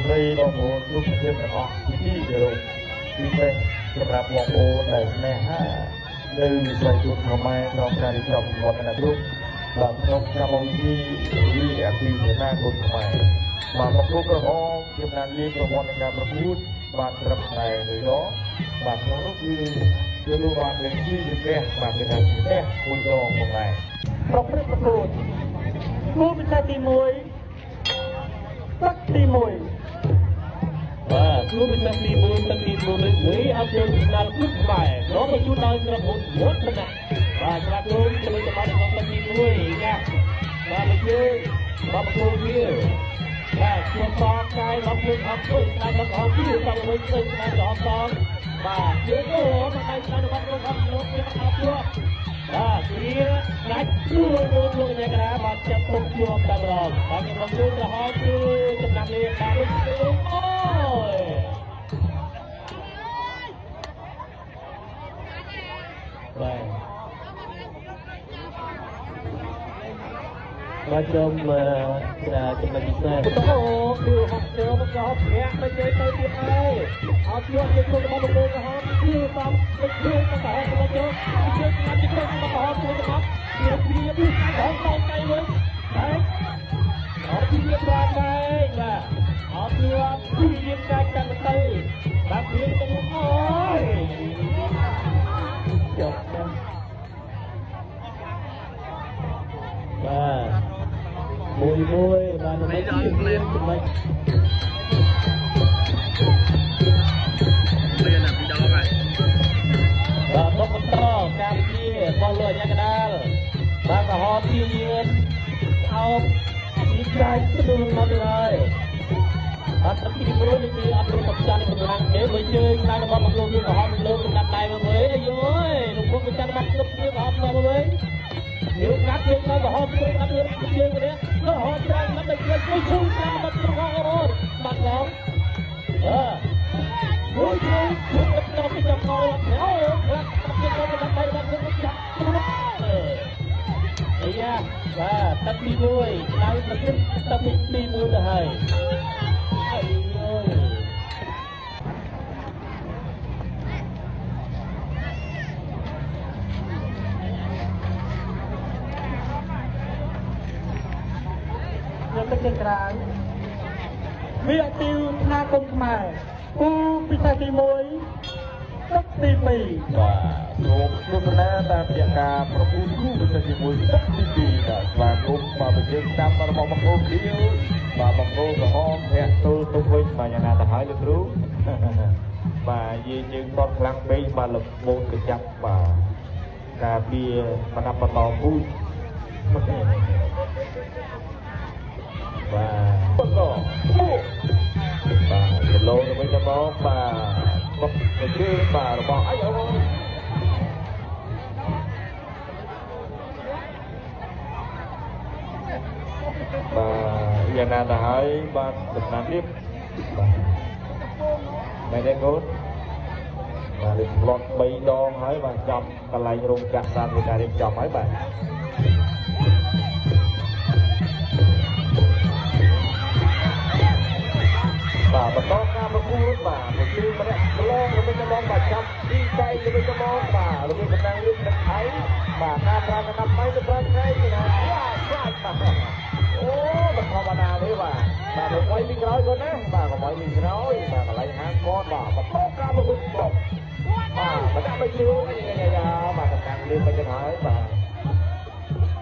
ស្រីបងប្អូនគ្រប់គ្នាទាំងអស់ទីគោរពពិសេសសម្រាប់បងប្អូនដែលស្នេហានៅវិស័យទូតខ្មែរក្នុងការរៀបចំវត្តមានគ្រប់បាទក្នុងកម្មវិធីវិទ្យាសាស្ត្រណាគុណខ្មែរបាទមកគ្រប់ប្រហោងជាបានលេខប្រព័ន្ធនៃការប្រកួតបាទត្រឹមតែមួយដងបាទក្នុងនោះគឺលោកបានលេខទីជំនះបាទគេថាជំនះមួយដងផងដែរប្រព្រឹត្តប្រកួតគូពិសេសទី1ទឹកទី1បាទគូពិសេសទី1ទឹកទី1នេះអត់យើងស្នាលគ្រប់ខ្មែរនោះបញ្ជូនដល់ក្រុមហ៊ុនវត្តនៈបាទស្វាគមន៍ទៅតាមរបស់ទឹកទី1ណាបាទមកយើងមកគូវាបាទខ្ញុំតបកាយមកលើអត់ជួយស្នាដល់អស់ពីតាមវិញទៅស្នាដល់អត់បាទយើងទៅមកដៃស្នារបស់លោកអត់លោកយើងអត់ជួយបាទវាដាច់ខ្លួនលោកកញ្ញាកណាមកចាប់ពុកជាប់តែម្ដងបាទខ្ញុំមកលើរហូតគឺចំណាំលេខបានអូយបាទខ្ញុំចំណុចពិសេសអូគឺហត់ជើងមកក៏ញាក់ទៅជើងទៅទៀតហើយអត់យកជាគុណរបស់លោកក៏ហត់គឺតាមទៅជើងទៅហត់ទៅជើងណាត់ជាគុណរបស់ហត់ទៅមកវាពីពីកាយហត់ទៅទៅវិញហើយអត់ពីបានដែរបាទអត់យកពីកាយកាន់ទៅបាទវាទៅអូយចុះបាទមួយបាទមិនដល់ភ្លេងចំណុចមានតែពីដងហើយបាទដកបន្តការវិជារបស់លោកអញ្ញាកដាលបាទក៏ហត់ជាយើងអោបពីក្រោយទៅមកទៅហើយអត់ពីព្រោះនេះគឺអត់មានបច្ចាស់នៃកម្លាំងគេបើជើងឡើងរបស់មកលោកយើងក៏ហត់លោកសម្រាប់ដៃមកវិញអាយយលោកពុកបច្ចាស់បាត់គ្រប់គ្នាក៏ហត់មកវិញយើងកាត់យើងទៅក៏ហត់ទៅអត់យើងយើងនេះក៏ហត់ច្រើនមិនได้ជួយជួយជួយតាមបាត់ត្រង់រត់បាត់ឡងជួយជួយទៅពីចាប់កោអូខ្លះទៅទៅទៅទៅបាត់ទៅចាប់អាយ៉ាបាទទឹកទី1ដៅទឹកទី1ទៅហើយអាយយកទៅក្រៅវាអទីស្នាគុំខ្មែរគូពិសេសទី1ទឹកទី2បាទសូមទស្សនាតាមរយៈការប្រគួតគូពិសេសទី1ទឹកទី2បាទស្វាគមន៍មកបញ្ជាតាមរបស់បងប្អូនគ្នាបាទបងប្អូនក្រហមធាក់ទល់ទៅវិញបាទយ៉ាងណាទៅហើយលោកគ្រូបាទយើងតតខ្លាំងពេកបាទលបូនក៏ចាប់បាទការពារបណ្ដាប់បន្តពូជបាទគីឡូទៅវិញទៅមកបាទបុកទៅជើងបាទរបស់អាយអូបាទយ៉ាងណាទៅហើយបាទដំណាំនេះបាទមិនទេកូនបាទលេខផ្លត់3ដងហើយបាទចំកន្លែងរោងចក្រសាធារណៈរៀបចំហើយបាទបាទបន្តការប្រកួតបាទមកគឺម្នាក់ម្លងរំលឹកបងបាទចាប់ទីដៃរំលឹកបងបាទរំលឹកកម្លាំងលឿនទឹកថៃបាទការប្រាំតាម3ទៅ5ថ្ងៃណាស្អាតបាទអូមិនធម្មតាទេបាទកុំឲ្យពីក្រោយគាត់ណាបាទកុំឲ្យពីក្រោយបាទកន្លែងហាងគាត់បាទបន្តការប្រកួតបាទមិនដាក់ទៅជឿយ៉ាបាទកម្លាំងលឿនមិនទៅហើយបាទ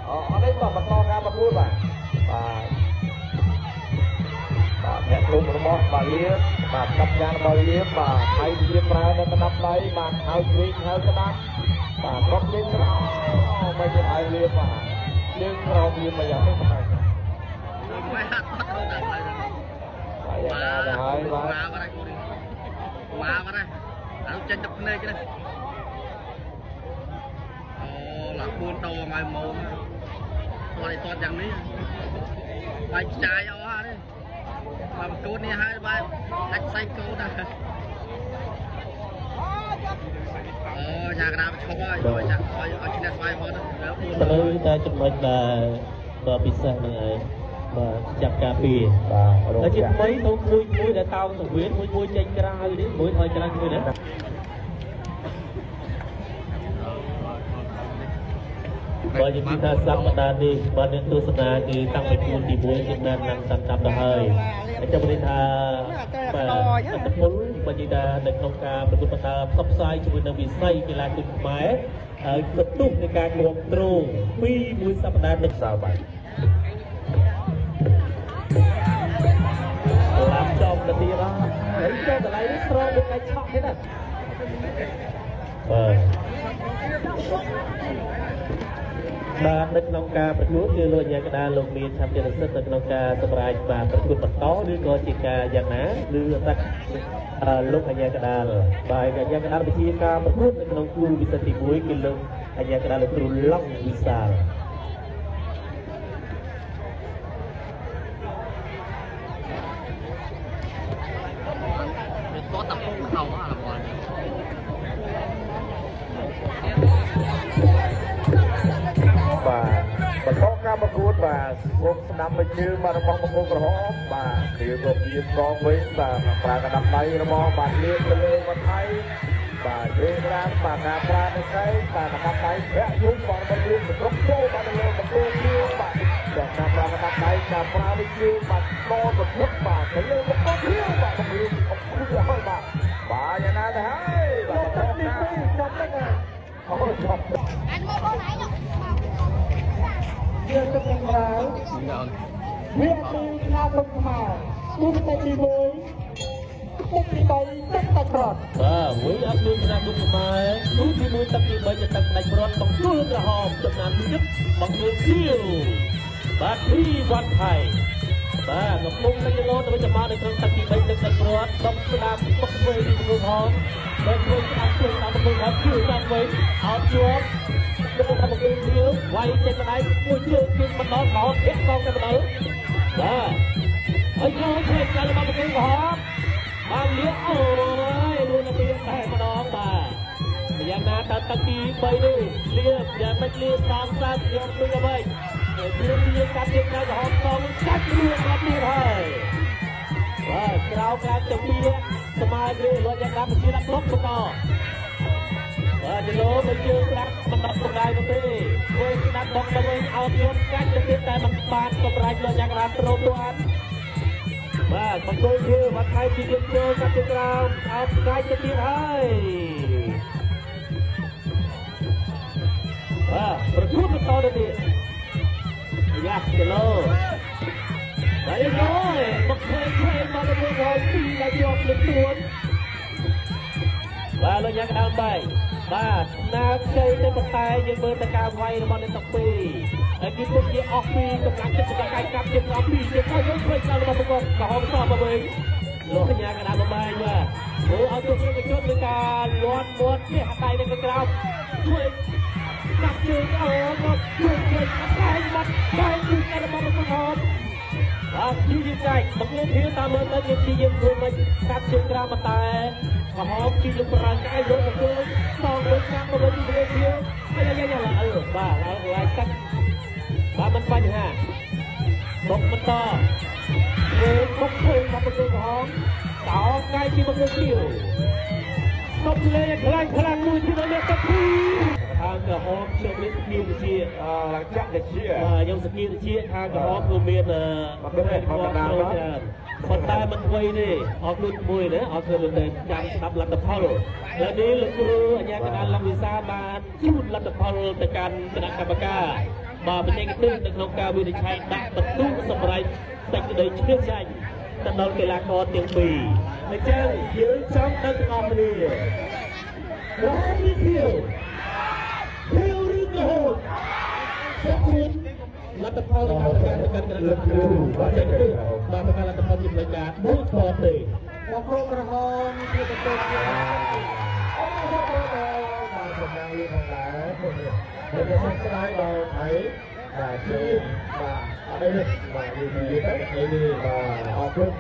អត់ទេបាទបន្តការប្រកួតបាទអ្នកលោករបស់បាទលៀបបាទស្ដាប់យ៉ាងរបស់លៀបបាទហើយលៀបប្រើនៅកណ្ដាប់ដៃបាទហៅវិញហៅស្ដាប់បាទគាត់លៀបក្រោមមិនឲ្យលៀបបាទលៀបក្រោមលៀបមកយ៉ាងនេះបាទមិនហាត់គាត់ទៅដល់ហើយបាទហើយបាទបាទអត់ចេញទឹកភ្នែកទេអូឡាគួនតោឲ្យម៉ោងគាត់យ៉ាងនេះបាយចាយអស់ហើយបាទកូននេះហើយបាទដាច់សាច់កូនណាអូយ៉ាកណាឈប់ហើយឲ្យចាក់ឲ្យឈ្នះស្វ័យមកទៅតែចំណុចដែលពិសេសហ្នឹងឯង ចាប់ការពីតែជាថ្មីទៅមួយដែលតោងសង្វៀនមួយចេញក្រៅនេះមួយឲ្យក្រៅមួយណាបើនិយាយថាសប្តាហ៍នេះបើអ្នកទស្សនាគឺតាំងពីគូទី1ជាបានឡើងតាមទៅហើយចាំនិយាយថាបាទអត្តពលបើនិយាយថានៅក្នុងការប្រកួតប្រជែងផ្សព្វផ្សាយជាមួយនឹងវិស័យកីឡាគុនខ្មែរហើយបន្ទុកនៃការគ្រប់គ្រងពីមួយសប្តាហ៍នេះសៅបាទឡាប់ចំទៅទៀតហើយចូលកន្លែងនេះស្រោបដូចឯឆក់ទេណាបាទនៅក្នុងការប្រកួតគឺលោកអាញាកដាលោកមានឆាប់ចិត្តសិទ្ធនៅក្នុងការសម្រេចបាទប្រកួតបន្តឬក៏ជាការយ៉ាងណាឬថាលោកអាញាកដាបាទអាញាកដាវិជាការប្រកួតនៅក្នុងគូវិសិទ្ធទី1គឺលោកអាញាកដាលោកគ្រូឡុងវិសាលបន្តការប្រកួតបាទគុំស្ដាំទៅជើងបាទរបស់បង្គោលក្រហមបាទគឺក៏វាកងវិញបាទប្រើកណ្ដាប់ដៃរបស់បាទលៀបទៅលើបាត់ថៃបាទយើងឡើងបាទការប្រើទៅស្អីបាទកណ្ដាប់ដៃប្រាក់យូរបងបលៀបទៅគ្រប់ចូលបាទទៅលើបង្គោលជើងបាទការប្រើកណ្ដាប់ដៃការប្រើទៅជើងបាទកទៅពុតបាទទៅលើបង្គោលជើងបាទបង្គោលអត់ហើយបាទបាទយ៉ាងណាទៅហើយបាទបន្តការចាប់ទៅអូចាប់អញមកបងไหนនោះយើងទៅខាងក្រៅវាគឺថាទុកខ្មែរទូទៅទី1ទុកទី3ទឹកតែប្រត់បាទមួយអត់មានថាទុកខ្មែរទូទី1ទឹកទី3ទឹកតែប្រត់បង្ទួលក្រហមចំណានទឹកបង្ទួលគៀវបាទពីវត្តថៃបាទកំពុងតែលោទៅចាំមកនៅក្នុងទឹកទី3ទឹកតែប្រត់ដុំស្ដាប់មុខវិញទីក្រុមហងដែលជួយស្ដាប់ជួយតាមទៅហើយជួយតាមវិញអត់ជាប់ទៅតាមមកវិញវាយចេញដៃមួយជើងគឺមិនដល់កោធាក់កងទៅទៅបាទហើយចូលធ្វើការរបស់មកវិញក៏បានលៀកអូយលួនទៅតែម្ដងបាទយ៉ាងណាតើទឹកទី3នេះលៀកយ៉ាងមិនលៀកតាមសាស្ត្រយកទៅអ្វីព្រមជាកាត់ជាក្រៅក្រហមតកាច់លៀកបាត់ទៀតហើយបាទក្រៅក្រៅទៅពីស្មារតីលោកយ៉ាងណាជាដាក់គ្រប់បន្តបាទជលោទៅជើងស្ដាប់មិនដល់ប្រកាយទៅទេធ្វើស្ដាប់មកទៅវិញអោបយន្តកាច់ទៅទៀតតែមិនបានសម្រេចលោកយ៉ាងណាត្រូវទាត់បាទបង្គោលជើងបាត់ថៃពីយើងចូលកាត់ទៅក្រោមអោបកាច់ទៅទៀតហើយបាទប្រគួតបន្តទៅទៀតយ៉ាជលោហើយយកមកធ្វើមកទៅវិញពីតែយកលើទួនបាទលោកយ៉ាងដើមបែកបាទណាជ័យទៅប៉ុន្តែយើងមើលទៅការវាយរបស់អ្នកទាំងពីរហើយគឺទុកជាអស់ពីកម្លាំងចិត្តរបស់កាយកាប់ជាអស់ពីជាទៅយើងធ្វើដល់របស់ប្រកបក្រហមសមកវិញលោកយ៉ាងដើមបែកបាទព្រោះឲ្យទុកជាជននៃការលាន់មាត់នេះដៃនៅក្រោមជួយកាប់ជើងអូមកជួយកាយបាត់កាយគឺការរបស់ប្រកបបាទជាយកាយមកលើធៀបតាមមើលទៅជាជាយើងធ្វើមិនកាត់ជើងក្រោមតែក្រហមពីលោកប្រាំកាយលោកមកធ្វើតោងលើកាប់មកវិញទៅធៀបហើយយ៉ាងបាទឡើងឡាយកាត់បាទមិនបញ្ហាបុកបន្តលើបុកធ្វើមកទៅក្រហមតោងកាយពីមកលើធៀបសុំលេខ្លាំងមួយទៀតលើទឹកពីខាងក្រហមខ្ញុំនេះស្គីវិជាឡើងចាក់វិជាខ្ញុំស្គីវិជាខាងក្រហមគឺមានប្រភេទធម្មតាប៉ុន្តែមិនវ័យទេអត់ខ្លួនមួយណាអត់ធ្វើតែចាំស្ដាប់លទ្ធផលហើយនេះលោកគ្រូអាញាកណ្ដាលលំវិសាបានជូនលទ្ធផលទៅកាន់គណៈកម្មការបាទបច្ចេកទេសនៅក្នុងការវិនិច្ឆ័យដាក់បន្ទុកសម្រាប់សេចក្តីឈ្នះចាញ់ទៅដល់កីឡាករទាំងពីរអញ្ចឹងយើងចង់ដឹងទាំងអស់គ្នារហូតនេះភាវឬក៏សុខភាពលទ្ធផលរបស់ការប្រកាន់លើកគ្រូបាទចេញទៅបាទប្រកាន់លទ្ធផលជាផ្លូវការមួយខទេមកក្រុមក្រហមជាប្រទេសជាអូបាទសម្រាប់យើងផងដែរហើយយើងស្ដាយដល់ថៃបាទជឿបាទអត់ទេបាទនិយាយទៅនេះបាទអរគុណ